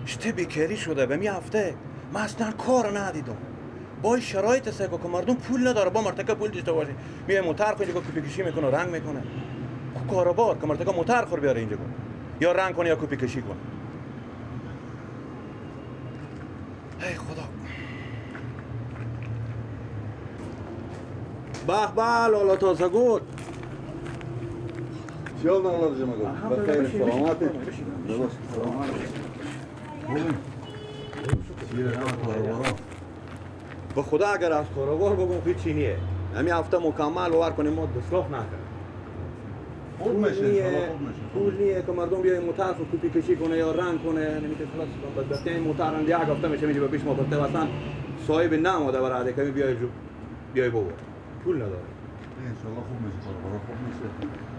شته بیکاری شده به می هفته من اصلا کار ندیدم. با این شرایط سگو که مردم پول نداره با مرتکه پول داشته باشه میای موتر خود اینجا کپی کشی میکنه رنگ میکنه. کاروبار که مرتکه موتر خور بیاره اینجا کن یا رنگ کنه یا کپی کشی کنه. ای خدا. به به لالا تازه گل. چیال نالا جمع گل. بخیر سلامتی. درست سلامتی. به خدا اگر از کاروبار بگم هیچی نیه. همین هفته مکمل ور کنیم ما دستلاف نکنه. خوب میشه. پول نیه که مردم بیای موتر رو کپی کشی کنه یا رنگ کنه. نمیشه خلاص بدبختی این موتر هم یک هفته میشه به 20 ماه برده واسه صاحب نماده برای که بیای بابا. پول نداره. ان شاء الله خوب میشه کارو خوب میشه.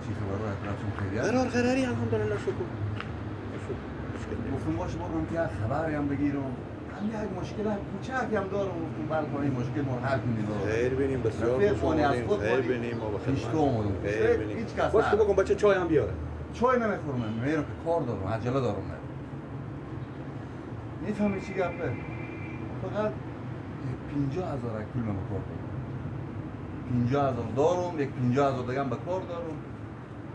چی خبره اطرافشون خیریت؟ قرار قراری الحمدلله شکر. گفتم باشه بگم که خبری هم بگیرم. هم یک مشکل کوچکی هم دارم گفتم بلکه این مشکل ما حل کنید. خیر ببینیم بسیار خوب اومدیم. خیر ببینیم ما بخیر. خیر ببینیم. هیچ کس باشه بگم بچه چای هم بیاره. چای نمیخورم میرم که کار دارم عجله دارم. میفهمی چی گپه؟ فقط 50,000 پول من کار دارم. 50,000 دارم، یک 50,000 دیگه هم به کار دارم.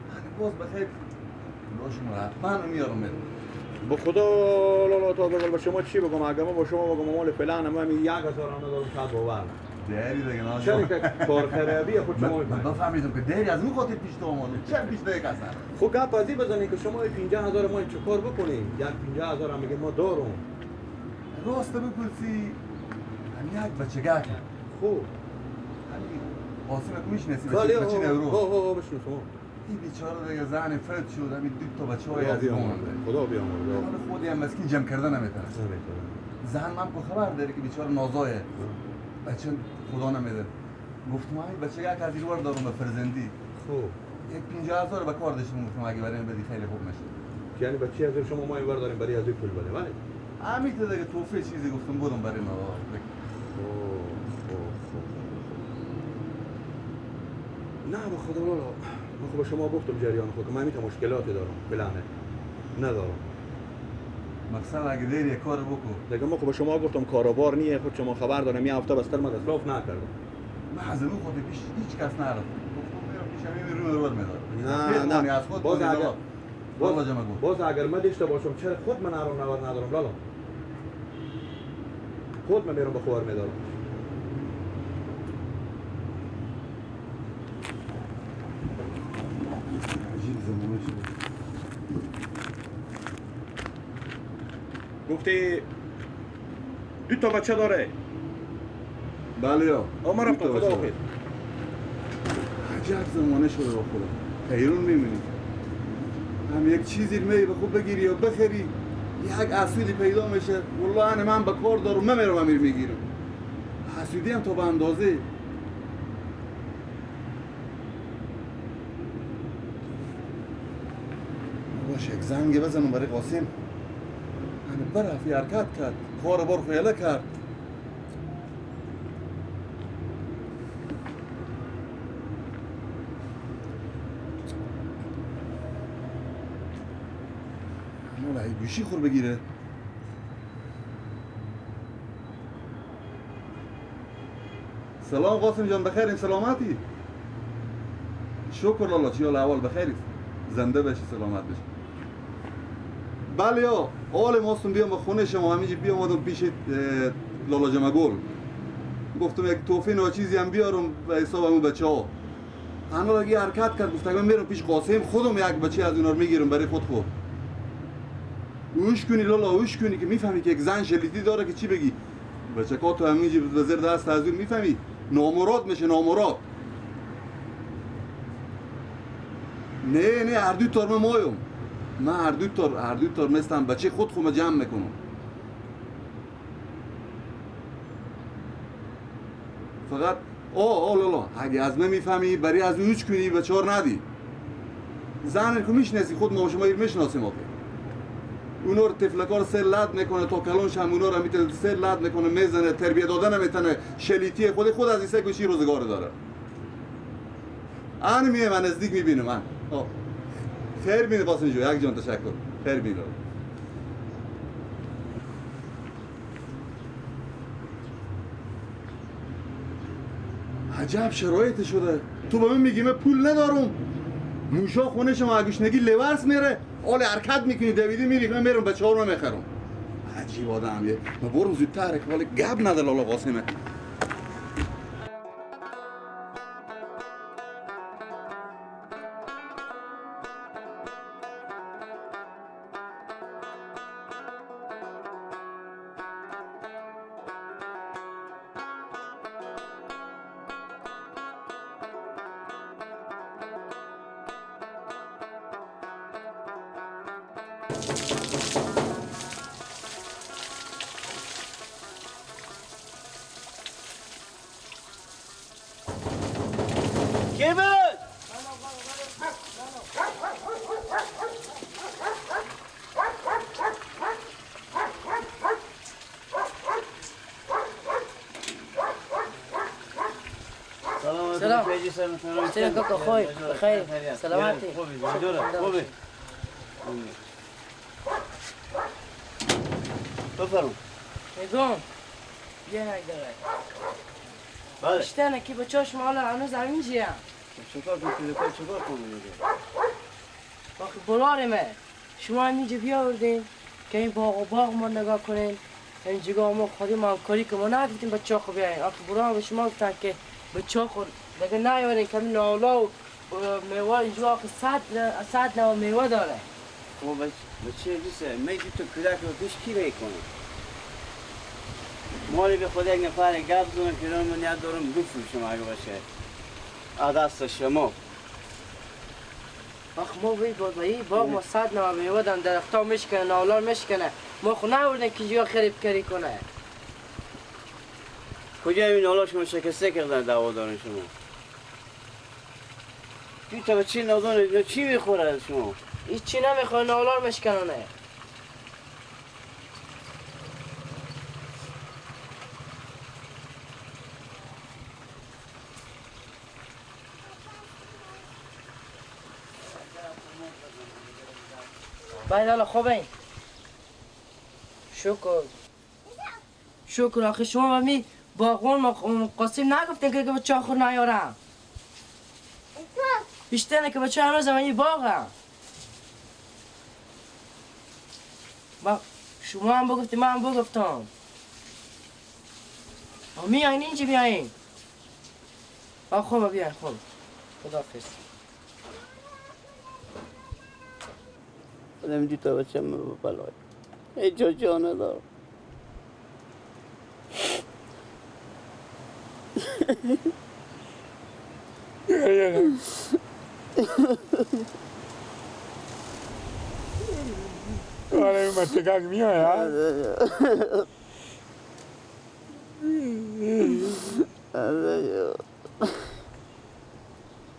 یعنی باز بخیر لاشم حتما میارم میرم. به خدا لالا تا بگل به شما چی بگم اگه ما با شما بگم مال فلان هم 1,000 هم ندارم شاید باور دیری دیگه نه چرا که کار خرابی خود شما من فهمیدم که دیری از اون خاطر پیش تو اومده چه پیش دیگه کسر خب گپ ازی بزنید که شما 50,000 ما چه کار بکنیم یک 50,000 هم میگه ما دارم راست بپرسی یک بچگاه کرد خوب قاسم تو میشناسی بچه نوروز بشنو شما این بیچاره دیگه زن فرد شد همین دو تا بچه‌های از مونده خدا بیامرزه خودی هم مسکین جمع کردن نمیتونه زن من کو خبر داره که بیچاره نازایه بچه خدا نمیده گفتم این بچه یک از ایروار دارم به فرزندی خوب یک 50,000 به کار داشتم گفتم اگه برای بدی خیلی خوب میشه یعنی بچه از شما ما اینور داریم برای از پول بده ولی همین دیگه توفه چیزی گفتم بودم برای ما نه به خدا لالا من خب شما گفتم جریان خود من میتونم مشکلاتی دارم بلانه ندارم مقصد اگه دیر یک کار بکن دیگه ما خب شما گفتم کاروبار نیه خود شما خبر دارم یه هفته بستر ما دستلاف نکردم من از اون خود پیش هیچ کس نرفت گفتم میرم پیش همین رو میدارم نه از خود باز اگر من داشته باشم چرا خود من ندارم لالا خود من میرم به خوار میدارم گفتی دو تا بچه داره بله یا ما رفتم خدا حافظ عجب زمانه شده با خدا حیرون میمونی هم یک چیزی به خوب بگیری یا بخری یک اصولی پیدا میشه والله من به کار دارم من میرم امیر میگیرم حسودی هم تا به اندازه باشه یک زنگ بزنم برای قاسم برفی حرکت کرد کار بار خیاله کرد مولا گوشی خور بگیره سلام قاسم جان بخیریم سلامتی شکر لالا چیال اول بخیرید زنده بشی سلامت بشی بله یا حال ماستون بیام به خونه شما همینجا بیام آدم پیش لالا جمع گل گفتم یک توفی ناچیزی هم بیارم به حساب همون بچه ها انا اگه حرکت کرد گفتم من میرم پیش قاسم خودم یک بچه از اونا رو میگیرم برای خود اوش کنی لالا اوش کنی که میفهمی که یک زن شلیتی داره که چی بگی بچه که تو همینجا به زیر دست از اون میفهمی نامراد میشه نامراد نه هر دو تار من مایم من هر دو تار مثلم بچه خود خودم جمع میکنم فقط لالا اگه از من میفهمی برای از اوچ کنی به چار ندی زن که میشناسی خود ما شما میشناسیم آقا اونا رو تفلکار سر لد میکنه تا کلانش هم اونا رو میتونه سر لد میکنه میزنه تربیه دادن نمیتونه شلیتی خود از این سه گوشی روزگار داره آن میه من نزدیک میبینم من خیر بینه باسم جو یک جان تشکر خیر بینه عجب شرایطی شده. تو به من میگی من پول ندارم. موشا خونه شما اگوش نگی لورس میره. حال حرکت میکنی دویدی میری من میرم بچه ها رو میخرم. عجیب آدم یه. من برم زودتر که ولی گپ نده لالا قاسمه. کی بود؟ سلام چطوری کاکا خوبی؟ بخیر سلامتی خوبی بفرم میگم یه نگداره بله اشتنه که بچهاش مالا هنوز همین جیم چکار کنی چکار کنی باقی برارمه شما همینجا بیاوردین که این باغ ما نگاه کنین این جگاه ما خودی همکاری که ما نگفتیم بچه ها خود بیاین آخه برار به شما گفتن که بچه ها خود دیگه نیارین که نالا و میوه اینجا آخه 100 نوع میوه داره خب بچه دیسه میدی تو کودک رو پیش کی میکنه مالی به خود یک نفر گپ زنم که من یاد دارم بفروشم اگه باشه دست شما آخه ما باغ ما 100 نوع میوه دارن درختا میشکنه نالا میشکنه ما خود نیاوردن که اینجا خرید کاری کنه کجا این نالا شما شکسته کردن دعوا دارن شما این تا چی نادانه چی میخوره از شما هیچ چی نمیخواه نالار مشکنانه باید حالا خوب این شکر آخه شما می باغون قاسم نگفتین که بچه ها خود نیارم بیشتره که بچه هنوز همانی باغم شما هم بگفتیم من هم بگفتم میاین اینجا بیاین خوبه بیاین خوب خداحافظ آدم دیتا بچه من بلای هیچ جا ندارم آره مستقاق میای ها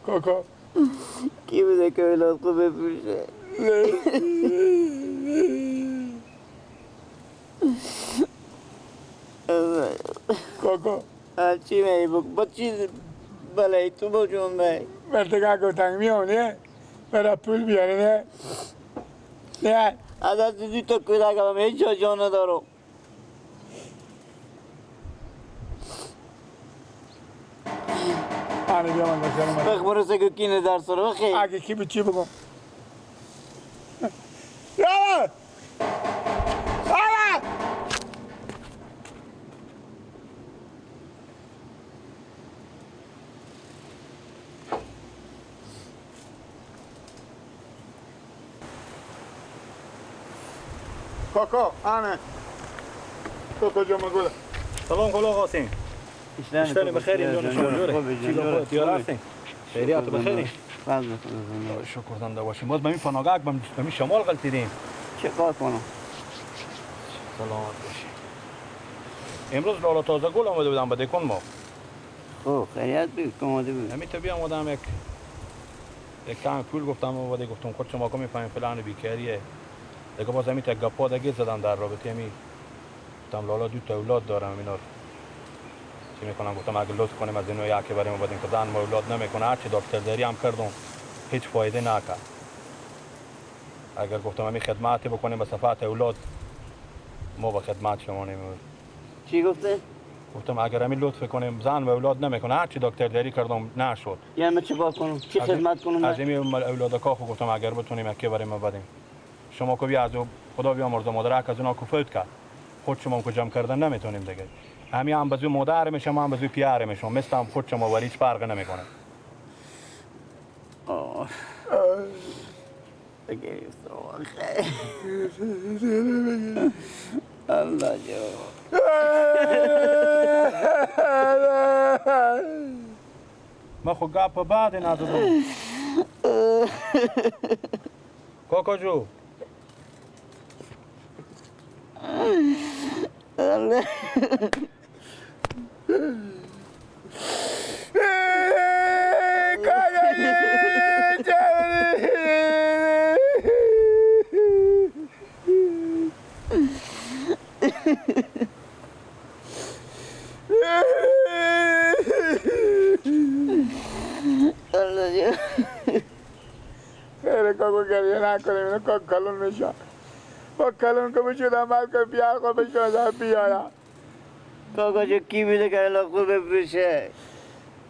کاکا کی بوده که اولاد خوب بفروشه کاکا چی میگی با چیز بلایی تو با جون میگی مستقاق و تنگ میانه برای پول بیاره نه نه از از دیتا کودک هم هیچ جا ندارم آنه بیا من بسرم بخبرسه که کی نظر سر بخی اگه کی به چی بگم یالا یالا کاکا آنه کاکا جا مگوله سلام خلا قاسم اشتری بخیر اینجا شما جوره چی لو دیار هستین خیریات بخیرین شکر زنده باشین باز به این پناهگاه به این شمال غلطیدیم چه کار کنم سلامت باشین امروز لالا تازه گل آمده بودم به دکون ما خب خیریت بود کماده بود همین طبیعی آمدم یک کم پول گفتم و بعد گفتم خود شما که میفهمین فلان بیکاریه دیگه باز همین تا گپا دیگه زدم در رابطه همین گفتم لالا دو تا اولاد دارم اینا چی میکنم گفتم اگه لطف کنیم از اینو یکی بریم و بدیم که زن ما اولاد نمیکنه هرچی دکتر داری هم کردم هیچ فایده نکرد اگر گفتم همین خدمتی بکنیم به صفحت اولاد ما به خدمت شما نمیمونیم چی گفته؟ گفتم اگر همین لطف کنیم زن و اولاد نمیکنه هرچی دکتر داری کردم نشد. یعنی چه با کنم؟ چی خدمت کنم؟ از این اولاد کاخو گفتم اگر بتونیم یکی بریم و بدیم. شما که بیا از خدا بیامرزه مادر از اونا کفایت کرد. خود شما که جمع کردن نمیتونیم دیگه. همین هم بزو مادر میشم هم بزو پیار میشم مثل هم خود شما ولی هیچ فرق نمیکنه. الله جو ما خو گپ بعد ندادم. کاکا جو خیلی کاکو گریه نکنیم اینو کاک کلون میشن با کلون که بشود عمل کن پیار کن بشون از هم بیارم کاکا جو کی میده که اولاد خود بفروشه؟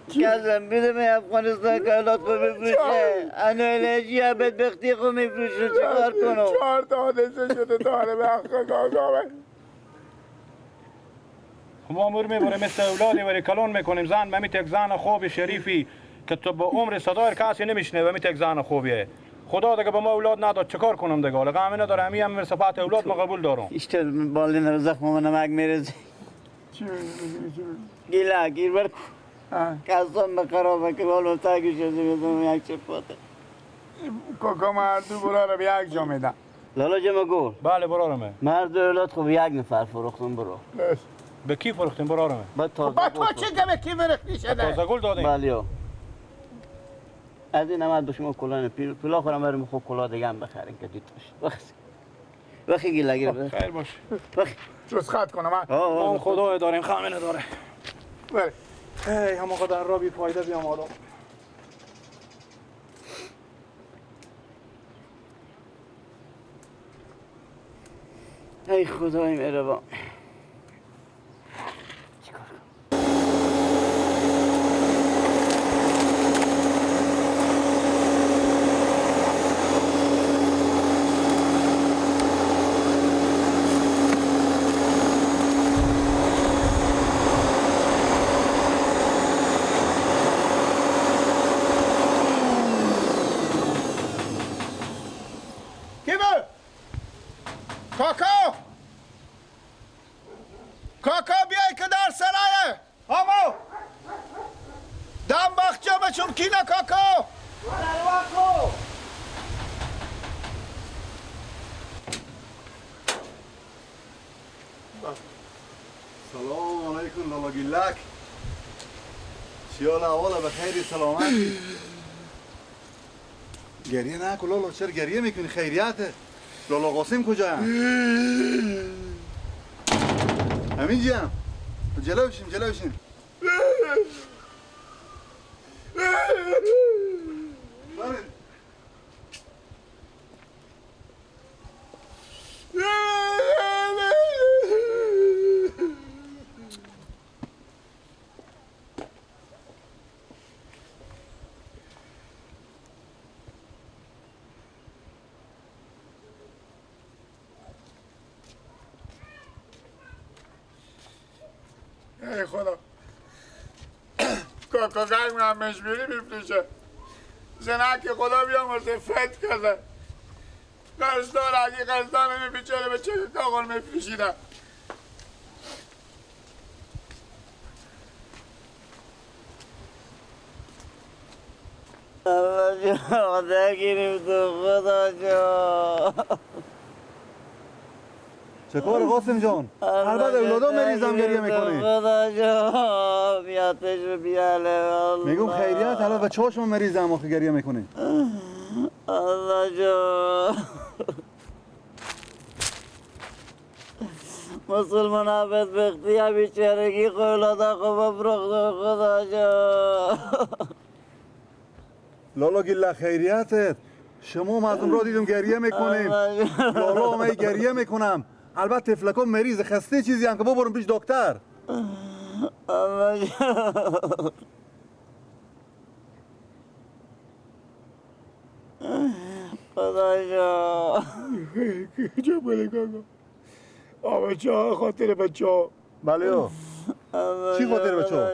کسم بیده من افغانستان که اولاد خود بفروشه انو الهجی هم بدبختی خود میفروشه چه کار کنم؟ 4 تا حادثه شده داره به حق کاکا ما امور میبره مثل اولادی ولی کلون میکنیم زن ممیت یک زن خوب شریفی که تو با عمر صدای کسی نمیشنه و میت یک زن خوبیه. خدا دیگه به ما اولاد نداد چکار کنم دیگه حالا غمی نداره همین هم صفات اولاد ما قبول دارم. اشتر بالین رو زخم ما نمک میرزی چی میگی؟ گیلا گیر بر کسان به خرابه که بالو تاگی شده میدونم یک چه پاته کاکا مردو برا رو به یک جا میدم لالا جمع گول بله برارمه. مرد و اولاد خوب یک نفر فروختم برو به کی فروختیم برارمه؟ با تازه با تو چه که به کی فرختی شده؟ تازه گل دادیم. بله از این نمد به شما کلان پلا خورم بریم خوب کلا دیگه هم بخرین که دید باشه وقتی گیلا گیر بده خیر باش. جز خط کنم ما خدا داریم خمه نداره. بله ای همه قدر را بی فایده بیام آدم. ای خدای مهربان کاکا بیای که در سرایه همو دم بخچه بچون کینه کاکا سلام علیکم لالا گیلک شیال احواله به خیری سلامتی گریه نکن لالا چرا گریه میکنی خیریته لالا قاسم کجا هم همین جی هم جلو بشین ای خدا کاکا گرم هم مشبیری میفروشه زنک خدا بیامرزه فت کرده قرصدار اگه قرصدار نمی بیچاره به چه کاغل میفروشیدن الله جا خدا گیریم تو خدا جا چه کار قاسم جان؟ البته اولادا مریضم گریه میکنه خدا جا بیاتش رو بیاله میگم خیریت البته به چاشم مریضم آخه گریه میکنه الله جا مسلمان ها بدبختی ها بیچارگی اولادا خوب بفروخت خدا جا لالا گیلا خیریتت شما مردم را دیدم گریه میکنیم لالا هم گریه میکنم البته تفلکا مریض خسته چیزی هم که ببرم پیش دکتر الله جان خدا جان چه بله کاکا بچه ها خاطر بچه ها بله چی خاطر بچه‌ها؟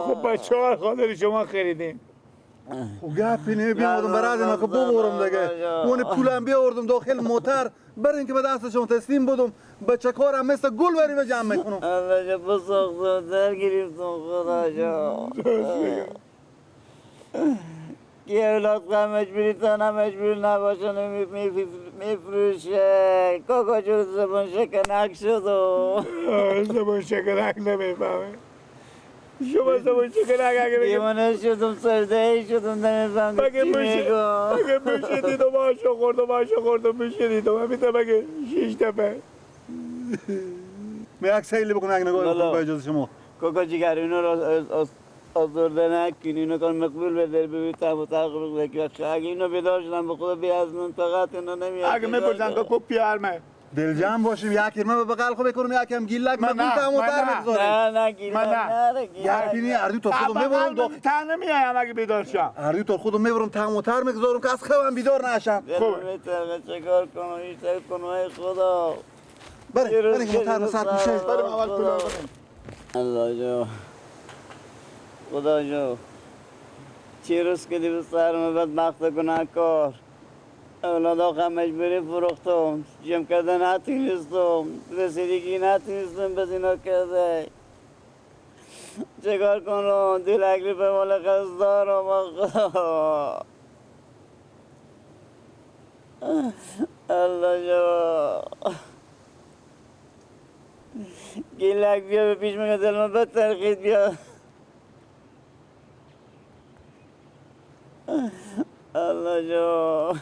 خب بچه ها خاطر شما خریدیم خب گپی نمی بیامدم برای اینا که ببرم دیگه اون پولم بیاوردم داخل موتر برای اینکه به دستشون تسلیم بودم بچه کارم مثل گل بریم جمع میکنم الله جان بساختم در گرفتم خدا جان که اولاد که مجبوری تا مجبور نباشن میفروشه کاکا جون زبان شکنک شد زبان شکنک نمیفهمه شما زبان شکنک اگه بگه دیوانه شدم سرده ای شدم نمیفهم چی میگم اگه میشدید و ماشو خوردم میشدید و همیتا بگه 6 دفعه می یک سیلی بکنه اگه نگاه با اجازه شما کاکا جگر اینو را آزرده نکن اینو کار مقبول بدر ببید تحب تحقیق بکنه اگه اینو بیدار شدم به خدا بی از منطقت اینو نمیاد اگه میپرسن که کو پیارمه دل جمع باشیم یک من به بغل خو بکنم یکم گیلک من بودم موتر بگذاریم نه گیلک نره گپی نی اردی تو خودم میبرم داخل تا نمیایم اگه بیدار شم اردی تو خودم میبرم تا موتر میگذارم که از خوابم بیدار نشم خوبه چکار کنم ایشتر کنم ای خدا بریم موتر رو سرد میشه بریم اول پولار بریم الله جو خدا جو چی روز کدی به سرم بدبخت گناهکار اولادا خم مجبوری فروختم جمع کردن نتونستم رسیدگی نتونستم به اینا کرده چکار کنم دل اگری به مال قصد دارم آقا الله جو گیلک بیا به پیش میگه دل من بد ترخید بیا الله جو